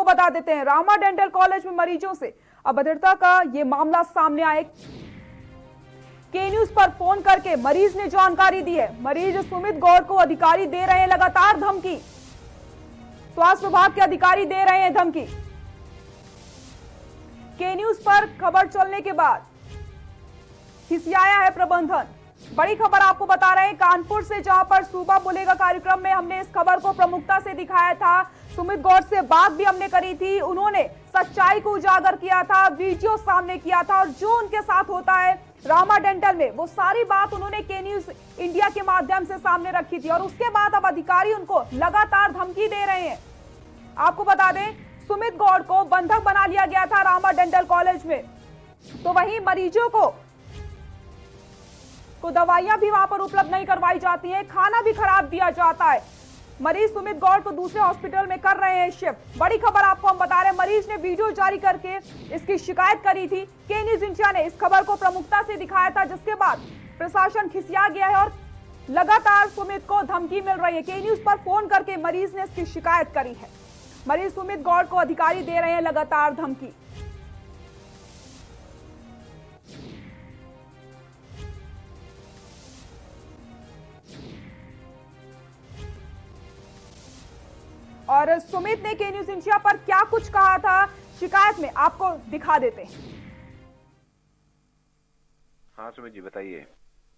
आपको बता देते हैं, रामा डेंटल कॉलेज में मरीजों से अभद्रता का ये मामला सामने आए। के न्यूज पर फोन करके मरीज ने जानकारी दी है। मरीज सुमित गौड़ को अधिकारी दे रहे हैं लगातार धमकी, स्वास्थ्य विभाग के अधिकारी दे रहे हैं धमकी। के न्यूज पर खबर चलने के बाद खिसियाया है प्रबंधन। बड़ी खबर आपको बता रहे हैं कानपुर से, जहां पर सुबह बोलेगा कार्यक्रम में हमने इस खबर को प्रमुखता से दिखाया था। सुमित गौड़ से बात भी हमने करी थी, उन्होंने सच्चाई को उजागर किया था, वीडियो सामने किया था और जो उनके साथ होता है रामा डेंटल में वो सारी बात उन्होंने के न्यूज इंडिया के माध्यम से सामने रखी थी। और उसके बाद अब अधिकारी उनको लगातार धमकी दे रहे हैं। आपको बता दें सुमित गौड़ को बंधक बना लिया गया था रामा डेंटल कॉलेज में, तो वहीं मरीजों को दवाइयां भी वहां पर उपलब्ध नहीं करवाई जाती हैं, खाना भी खराब दिया जाता है। मरीज सुमित गौड़ को दूसरे हॉस्पिटल में कर रहे हैं शिफ्ट। बड़ी खबर आपको हम बता रहे हैं, मरीज ने वीडियो जारी करके इसकी शिकायत करी थी। के न्यूज इंडिया ने इस खबर को प्रमुखता से दिखाया था, जिसके बाद प्रशासन खिसिया गया है और लगातार सुमित को धमकी मिल रही है। के न्यूज पर फोन करके मरीज ने इसकी शिकायत करी है। मरीज सुमित गौड़ को अधिकारी दे रहे हैं लगातार धमकी। और सुमित ने के न्यूज इंडिया पर क्या कुछ कहा था शिकायत में, आपको दिखा देते हैं। हाँ सुमित जी बताइए।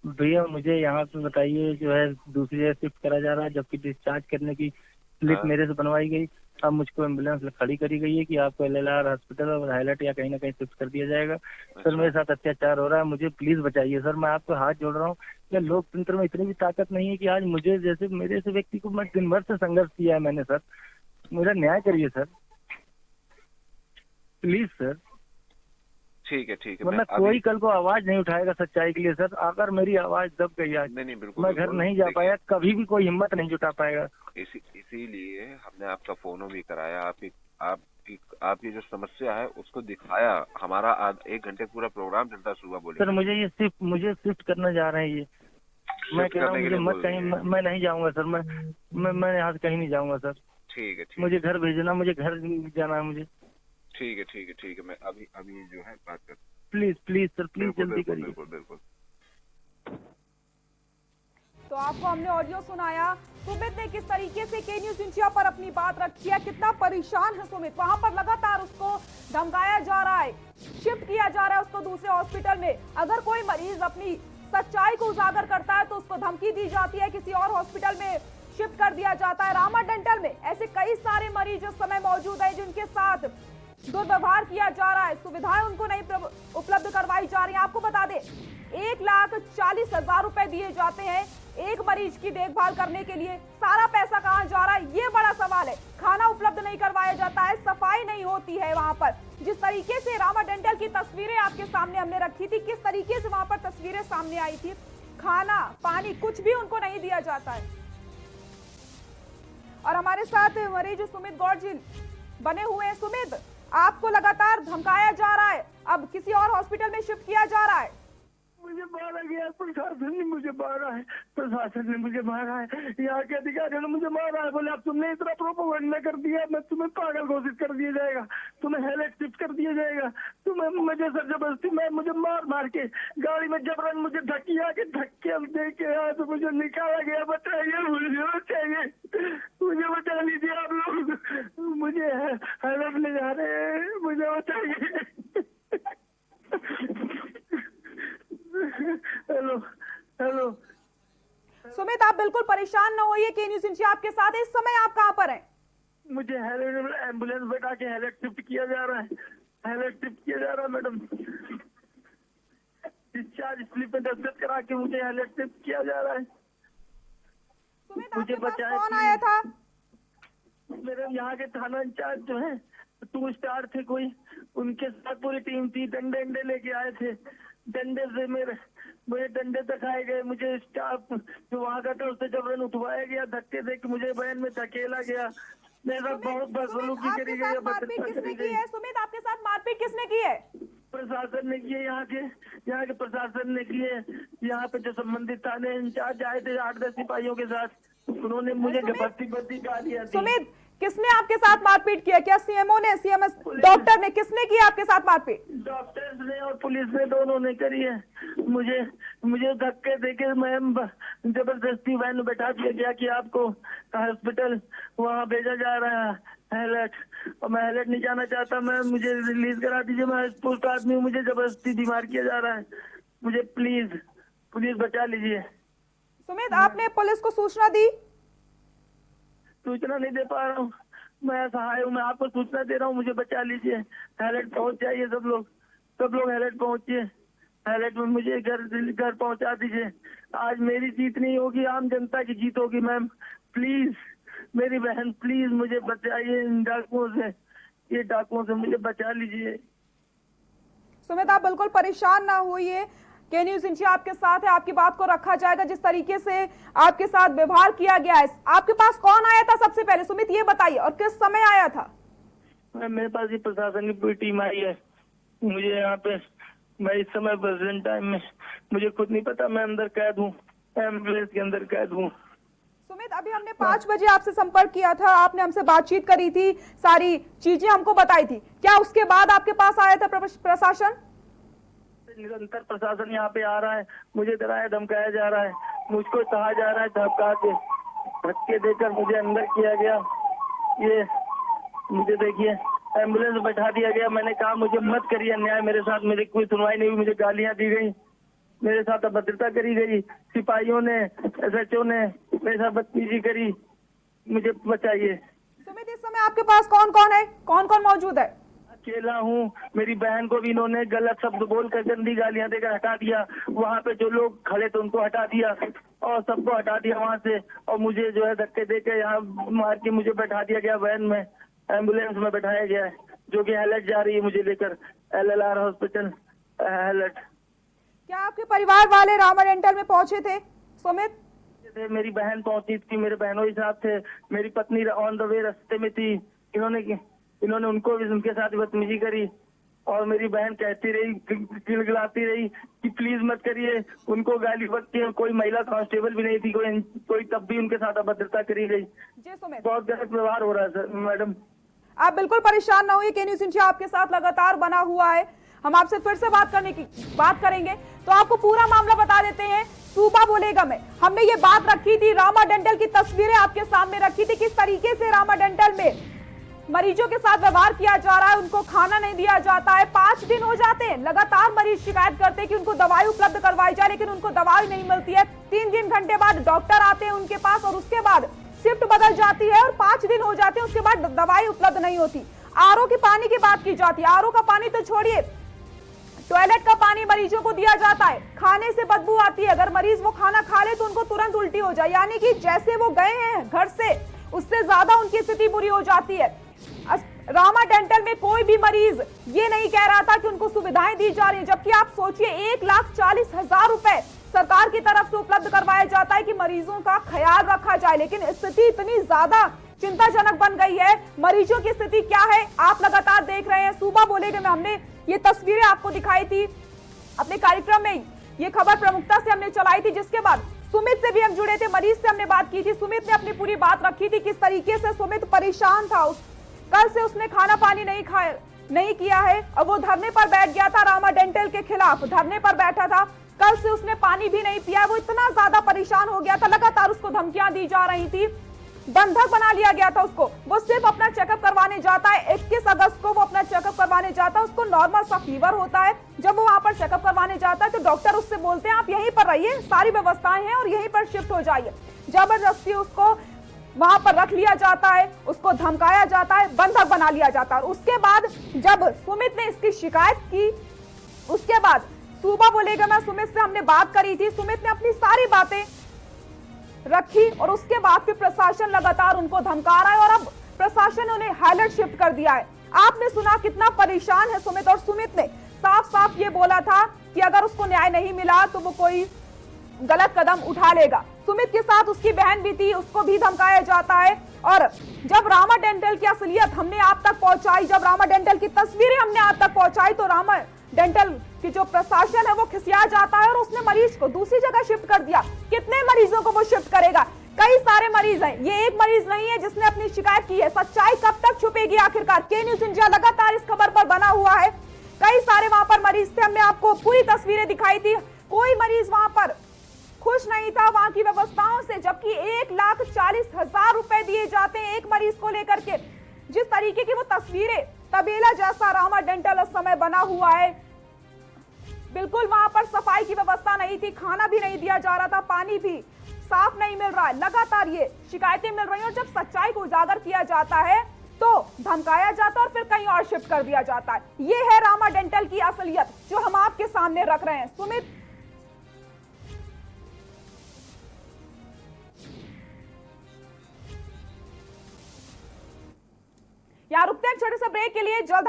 भैया मुझे यहाँ पे बताइए, जो है दूसरी जगह शिफ्ट करा जा रहा है, जबकि डिस्चार्ज करने की स्लिप मेरे से बनवाई गई। अब मुझको एम्बुलेंस खड़ी करी गई है कि आपको LLR हॉस्पिटल और हाईलाइट या कहीं ना कहीं शिफ्ट कर दिया जाएगा। सर मेरे साथ अत्याचार हो रहा है, मुझे प्लीज बचाइए सर। मैं आपको हाथ जोड़ रहा हूँ। क्या लोकतंत्र में इतनी भी ताकत नहीं है कि आज मुझे जैसे मेरे से व्यक्ति को, मैं दिन भर से संघर्ष किया है मैंने सर, मेरा न्याय करिए सर, प्लीज सर। ठीक है वरना कोई कल को आवाज नहीं उठाएगा सच्चाई के लिए सर। अगर मेरी आवाज दब गई आज, नहीं बिल्कुल, मैं घर नहीं जा पाया, कभी भी कोई हिम्मत नहीं जुटा पाएगा। इसीलिए हमने आपका फोन भी कराया, आपकी जो समस्या है उसको दिखाया। हमारा 1 घंटे पूरा प्रोग्राम चलता है सुबह बोले। सर मुझे शिफ्ट करने जा रहे हैं ये, मैं कह रहा हूँ मुझे मत कहीं, मैं नहीं जाऊंगा सर। मैं यहाँ से कहीं नहीं जाऊंगा सर। ठीक है मुझे घर भेजना, मुझे घर जाना है मुझे। ठीक है मैं अभी जो है बात कर। प्लीज सर, प्लीज जल्दी करिए। बिल्कुल। तो आपको हमने ऑडियो सुनाया, सुमित ने किस तरीके से के न्यूज इंडिया पर अपनी बात रखी है, कितना परेशान है सुमित। वहां पर लगातार उसको धमकाया जा रहा है, शिफ्ट किया जा रहा है उसको दूसरे हॉस्पिटल में। अगर कोई मरीज अपनी सच्चाई को उजागर करता है तो उसको धमकी दी जाती है, किसी और हॉस्पिटल में शिफ्ट कर दिया जाता है। रामा डेंटल में ऐसे कई सारे मरीज इस समय मौजूद हैं जिनके साथ दुर्व्यवहार किया जा रहा है, सुविधाएं उनको नहीं उपलब्ध करवाई जा रही हैं। आपको बता दें 1,40,000 रुपए दिए जाते हैं एक मरीज की देखभाल करने के लिए। सारा पैसा कहां जा रहा है ये बड़ा सवाल है। खाना उपलब्ध नहीं करवाया जाता है, सफाई नहीं होती है वहां पर। जिस तरीके से रामा डेंटल की तस्वीरें आपके सामने हमने रखी थी, किस तरीके से वहां पर तस्वीरें सामने आई थी, खाना पानी कुछ भी उनको नहीं दिया जाता है। और हमारे साथ मरीज सुमित गौड़ जी बने हुए हैं। सुमित, आपको लगातार धमकाया जा रहा है, अब किसी और हॉस्पिटल में शिफ्ट किया जा रहा है। मुझे मारा गया, प्रशासन ने मुझे मारा है, प्रशासन ने मुझे मारा है, यहाँ के अधिकारियों ने मुझे मारा है। बोले अब तुमने इतना प्रोपेगेंडा कर दिया, मैं तुम्हें पागल घोषित कर दिया जाएगा, तुम्हें हेलेट शिफ्ट कर दिया जाएगा, तुम्हें मुझे सर जबरदस्ती मुझे मार के गाड़ी में जबरन मुझे धक्के दे के आया तो मुझे निकाला गया। बताइए मुझे बचा लीजिए आप लोग, मुझे हेलेट ले जा रहे हैं, मुझे बताइए। हेलो सुमित, आप बिल्कुल परेशान न होइए, के न्यूज इंडिया आपके साथ है। इस समय आप कहां पर हैं? मुझे एम्बुलेंस बैठा के हेलेट शिफ्ट किया जा रहा है, मैडम। डिस्चार्ज स्लिप में दस्तखत करा के मुझे हेलेट शिफ्ट किया जा रहा है। सुमित, आपके पास कौन आया था? मेरे यहाँ के थाना इंचार्ज जो है 2 स्टार थे कोई, उनके साथ पूरी टीम थी। डंडे लेके आए थे, डंडे से मुझे डंडे दिखाए गए। मुझे स्टाफ जो वहाँ का था उससे जबरन उठवाया गया, धक्के दे के मुझे वैन में धकेला गया। मेरा बहुत बदसलूकी करी गई। सुमित, आपके साथ मारपीट किसने की है? प्रशासन ने किए, यहाँ के प्रशासन ने किए। यहाँ पे जो संबंधित थाने इंचार्ज आए थे 8-10 सिपाहियों के साथ, उन्होंने मुझे भर्ती कर दिया। सुमित, किसने आपके साथ मारपीट किया? क्या सीएमओ ने, सीएमएस डॉक्टर ने, किसने की आपके साथ मारपीट? डॉक्टर्स ने और पुलिस ने, दोनों ने करी है। मुझे धक्के देके मैम जबरदस्ती वैन में बैठा दिया गया कि आपको हॉस्पिटल वहाँ भेजा जा रहा है हैलट, और मैं हैलट नहीं जाना चाहता। मैं मुझे रिलीज करा दीजिए, मैं पोस्ट आदमी हूँ, मुझे जबरदस्ती बीमार किया जा रहा है। मुझे प्लीज बचा लीजिए। सुमित, आपने पुलिस को सूचना दी? सूचना नहीं दे पा रहा हूँ, मैं असहाय हूँ। मैं आपको सूचना दे रहा हूँ, मुझे बचा लीजिए। हैलट पहुँच जाइए, सब लोग हैलट पहुँचिए। हैलट में मुझे घर पहुँचा दीजिए। आज मेरी जीत नहीं होगी, आम जनता की जीत होगी। मैम प्लीज, मेरी बहन प्लीज मुझे बचाइए इन डाकुओं से, ये डाकुओं से मुझे बचा लीजिए। सुमित, आप बिल्कुल परेशान ना होइए, के न्यूज इंडिया आपके साथ है, आपकी बात को रखा जाएगा। जिस तरीके से आपके साथ व्यवहार किया गया है, आपके पास कौन आया था सबसे पहले, सुमित ये बताइए, और किस समय आया था? मेरे पास ये प्रशासन की पूरी टीम आई है। मुझे यहाँ पे, मैं इस समय प्रेजेंट टाइम में मुझे खुद नहीं पता, मैं अंदर कैद हूँ, एम्बुलेंस के अंदर कैद हूँ। सुमित, अभी हमने 5 बजे आपसे संपर्क किया था, आपने हमसे बातचीत करी थी, सारी चीजें हमको बताई थी। क्या उसके बाद आपके पास आया था प्रशासन? निरंतर प्रशासन यहाँ पे आ रहा है, मुझे डराया धमकाया जा रहा है, मुझको कहा जा रहा है धमका के, धक्के देकर मुझे अंदर किया गया। ये मुझे देखिए एम्बुलेंस में बैठा दिया गया। मैंने कहा मुझे मत करिए अन्याय मेरे साथ, मेरी कोई सुनवाई नहीं हुई, मुझे गालियां दी गई, मेरे साथ अभद्रता करी गई, सिपाहियों ने, SHO ने मेरे साथ बदतमीजी करी। मुझे बचाइए। सुमित, इस समय आपके पास कौन कौन है, कौन कौन मौजूद है? अकेला हूँ। मेरी बहन को भी इन्होंने गलत शब्द बोलकर गंदी गालियां देकर हटा दिया। वहाँ पे जो लोग खड़े थे उनको हटा दिया और सबको हटा दिया वहाँ से, और मुझे जो है धक्के देकर यहाँ मार के मुझे बैठा दिया गया वैन में, एम्बुलेंस में बैठाया गया है, जो कि हैलट जा रही है मुझे लेकर, LLR हॉस्पिटल हैलट। क्या आपके परिवार वाले रामा डेंटल में पहुंचे थे सुमित? मेरी बहन पहुंची थी, मेरे बहनों के साथ थे, मेरी पत्नी ऑन द वे रास्ते में थी। इन्होंने उनको भी उनके साथ बदतमीजी करी, और मेरी बहन कहती रही, गिड़गिड़ाती रही कि प्लीज मत करिए, उनको गाली बकती। कोई महिला कांस्टेबल भी नहीं थी कोई, तब भी उनके साथ अभद्रता करी गई। जी सुमित, बहुत गलत व्यवहार हो रहा है सर। मैडम आप बिल्कुल परेशान ना होइए, के न्यूज इंडिया आपके साथ लगातार बना हुआ है। हम आपसे फिर से बात करेंगे, तो आपको पूरा मामला बता देते हैं। सूबा बोलेगा में हमने ये बात रखी थी, रामा डेंटल की तस्वीरें आपके सामने रखी थी, किस तरीके से रामा डेंटल में मरीजों के साथ व्यवहार किया जा रहा है, उनको खाना नहीं दिया जाता है। 5 दिन हो जाते हैं, लगातार मरीज शिकायत करते हैं कि उनको दवाई उपलब्ध करवाई जाए, लेकिन उनको दवाई नहीं मिलती है। 3 घंटे बाद डॉक्टर आते हैं उनके पास, और उसके बाद शिफ्ट बदल जाती है, और 5 दिन हो जाते हैं, उसके बाद दवाई उपलब्ध नहीं होती। आरओ की पानी की बात की जाती है, आरओ का पानी तो छोड़िए, टॉयलेट का पानी मरीजों को दिया जाता है, खाने से बदबू आती है, अगर मरीज वो खाना खा ले तो उनको तुरंत उल्टी हो जाए, यानी कि जैसे वो गए हैं घर से उससे ज्यादा उनकी स्थिति बुरी हो जाती है। रामा डेंटल में कोई भी मरीज ये नहीं कह रहा था कि उनको सुविधाएं दी जा रही है, जबकि आप सोचिए 1,40,000 रुपए सरकार की तरफ से उपलब्ध करवाया जाता है कि मरीजों का ख्याल रखा जाए, लेकिन स्थिति इतनी ज्यादा चिंताजनक बन गई है। मरीजों की स्थिति क्या है आप लगातार देख रहे हैं। सूबा बोलेगा में हमने ये तस्वीरें आपको दिखाई थी अपने कार्यक्रम में, ये खबर प्रमुखता से हमने चलाई थी, जिसके बाद सुमित से भी हम जुड़े थे, मरीज से हमने बात की थी। सुमित ने अपनी पूरी बात रखी थी, किस तरीके से सुमित परेशान था, कल से उसने खाना पानी नहीं किया है, और वो धरने पर बैठ गया था, रामा डेंटल के खिलाफ धरने पर बैठा था। कल से उसने पानी भी नहीं पिया, वो इतना ज्यादा परेशान हो गया था, लगातार उसको धमकियां दी जा रही थी, बंधक बना लिया गया था उसको। वो सिर्फ अपना चेकअप करवाने जाता है, 21 अगस्त को वो अपना चेकअप करवाने जाता है, उसको नॉर्मल सा फीवर होता है। जब वो वहां पर चेकअप करवाने जाता है तो डॉक्टर उससे बोलते हैं आप यहीं पर रहिए, सारी व्यवस्थाएं हैं और यहीं पर शिफ्ट हो जाइए। जबरदस्ती उसको वहां पर रख लिया जाता है, उसको धमकाया जाता है, बंधक बना लिया जाता है। उसके बाद जब सुमित ने इसकी शिकायत की, उसके बाद सूबा बोलेगा मैं सुमित से हमने बात करी थी, सुमित ने अपनी सारी बातें रखी, और उसके बाद फिर प्रशासन लगातार उनको धमका रहा है, और अब प्रशासन ने उन्हें हाईलाइट शिफ्ट कर दिया है। आपने सुना कितना परेशान है सुमित, और सुमित ने साफ साफ ये बोला था कि अगर उसको न्याय नहीं मिला तो वो कोई गलत कदम उठा लेगा। सुमित के साथ उसकी बहन भी थी, उसको भी धमकाया जाता है। और जब रामा डेंटल की असलियत हमने आप तक पहुंचाई, जब रामा डेंटल की तस्वीरें हमने आप तक पहुंचाई, तो रामा डेंटल की जो प्रशासन है वो खिसिया जाता है, और उसने मरीज को दूसरी जगह शिफ्ट कर दिया। कितने मरीजों को वो शिफ्ट करेगा? कई सारे मरीज हैं, ये एक मरीज नहीं है जिसने अपनी शिकायत की है। सच्चाई कब तक छुपेगी आखिरकार? के न्यूज़ इंडिया लगातार इस खबर पर बना हुआ है। कई सारे वहां पर मरीज थे, हमने आपको पूरी तस्वीरें दिखाई थी। कोई मरीज वहां पर खुश नहीं था वहां की व्यवस्थाओं से, जबकि 1,40,000 रुपए दिए जाते हैं एक मरीज को लेकर के। जिस तरीके की वो तस्वीरें, तबेला जैसा रामा डेंटल उस समय बना हुआ है, बिल्कुल वहां पर सफाई की व्यवस्था नहीं थी, खाना भी नहीं दिया जा रहा था, पानी भी साफ नहीं मिल रहा है। लगातार ये शिकायतें मिल रही हैं और जब सच्चाई को उजागर किया जाता है तो धमकाया जाता है और फिर कहीं और शिफ्ट कर दिया जाता है। ये है रामा डेंटल की असलियत जो हम आपके सामने रख रहे हैं। सुमित, यहां रुकते हैं छोटे से ब्रेक के लिए, जल्द